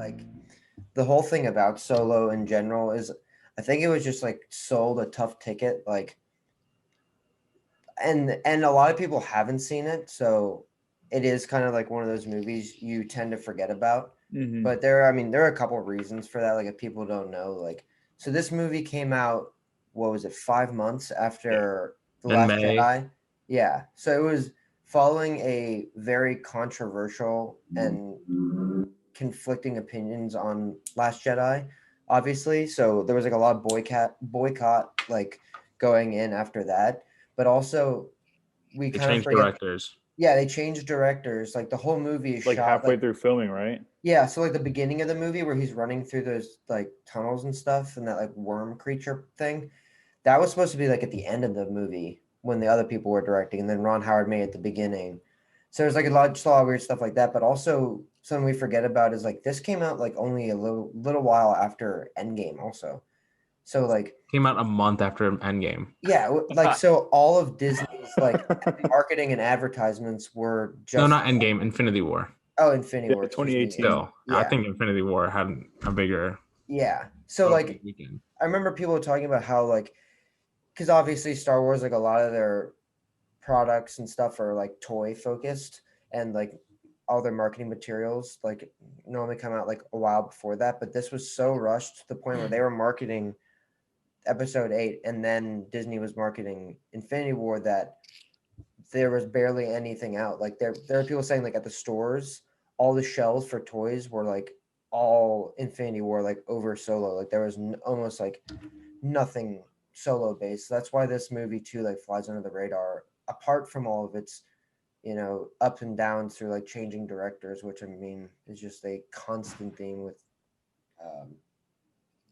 like the whole thing about Solo in general is, I think it was just like sold a tough ticket, like, and a lot of people haven't seen it, so it is kind of like one of those movies you tend to forget about. Mm-hmm. But there, I mean, there are a couple of reasons for that. Like, if people don't know, like, so this movie came out, what was it, 5 months after The In Last May. Jedi? Yeah. So it was following a very controversial and conflicting opinions on Last Jedi, obviously. So there was like a lot of boycott like going in after that. But also we They kind of changed forget. directors. Yeah, they changed directors. Like the whole movie is Like shot halfway like, through filming, right? yeah, so like the beginning of the movie where he's running through those like tunnels and stuff and that like worm creature thing, that was supposed to be like at the end of the movie when the other people were directing, and then Ron Howard made it at the beginning. So there's like just a lot of weird stuff like that. But also something we forget about is like this came out like only a little while after Endgame also. So like, Came out a month after Endgame. yeah, like so all of Disney's like marketing and advertisements were No, just not Endgame. Infinity War. Infinity Yeah, War, excuse me. 2018. Still, I Yeah. think Infinity War had a bigger Yeah. So opening like weekend. I remember people talking about how like, because obviously Star Wars, like a lot of their products and stuff are like toy focused, and like all their marketing materials like normally come out like a while before that, but this was so rushed to the point where they were marketing episode 8 and then Disney was marketing Infinity War that there was barely anything out. Like there are people saying like at the stores, all the shelves for toys were like all Infinity War, like over Solo. Like there was almost like nothing Solo based. So that's why this movie too like flies under the radar. Apart from all of its, ups and downs through like changing directors, which I mean is just a constant theme with um,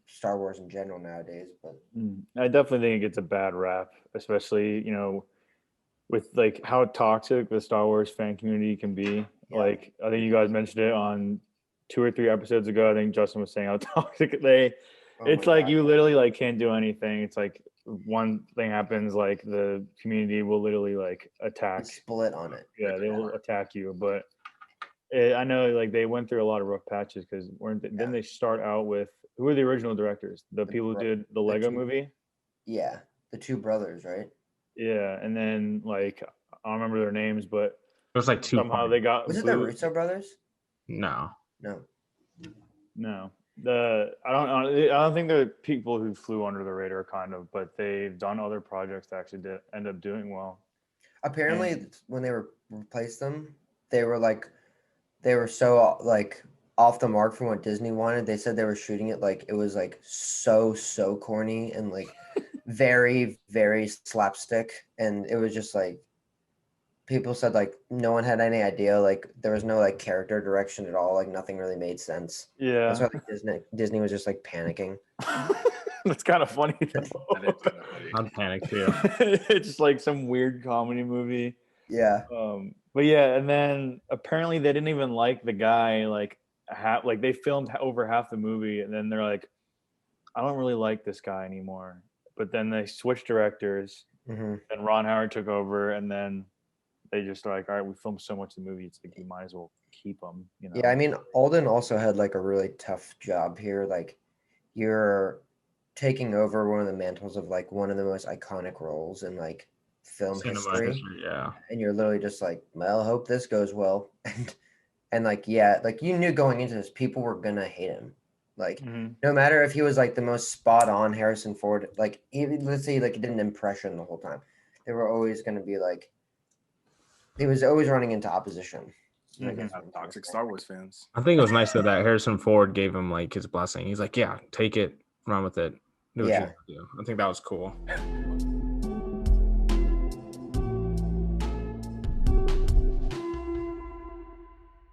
Star Wars in general nowadays. But I definitely think it gets a bad rap, especially with like how toxic the Star Wars fan community can be. yeah, Like I think you guys mentioned it on 2 or 3 episodes ago. I think Justin was saying how toxic they. oh my It's like god, you yeah. literally like can't do anything. It's like one thing happens, like the community will literally like attack. It's split on it. Yeah, they will attack you. But I know like they went through a lot of rough patches because didn't they start out with who were the original directors? The people who did the Lego movie. Yeah, the two brothers, right? Yeah, and then like I don't remember their names, but It was like 2 somehow parts. they got Was it the Russo brothers? No. No. No, I don't think they're people who flew under the radar, kind of, but they've done other projects that actually did end up doing well. Apparently, And when they replaced them, they were like they were so like off the mark from what Disney wanted. They said they were shooting it like it was like so corny and like very slapstick, and it was just like people said like no one had any idea, like there was no like character direction at all, like nothing really made sense. That's yeah, why like Disney was just like panicking. that's kind of funny That is though. kind of funny. I'd panic too. It's just like some weird comedy movie. Yeah. But yeah, and then apparently they didn't even like the guy. Like like they filmed over half the movie, and then they're like, I don't really like this guy anymore. But then they switched directors, Hmm. and Ron Howard took over, and then they just are like, all right, we filmed so much of the movie, it's like you might as well keep them. Yeah, I mean, Alden also had like a really tough job here. Like, you're taking over one of the mantles of like one of the most iconic roles in like film Cinema history, history, yeah. and you're literally just like, well, hope this goes well. And like, yeah, like you knew going into this, people were gonna hate him. Like, Mm-hmm. no matter if he was like the most spot on Harrison Ford, like even let's say like he did an impression the whole time, they were always gonna be like, he was always running into opposition. I Mm-hmm. guess what I'm trying to Toxic say. Star Wars fans. I think it was nice that Harrison Ford gave him like his blessing. He's like, yeah, take it, run with it, do what you Yeah. want to do. I think that was cool.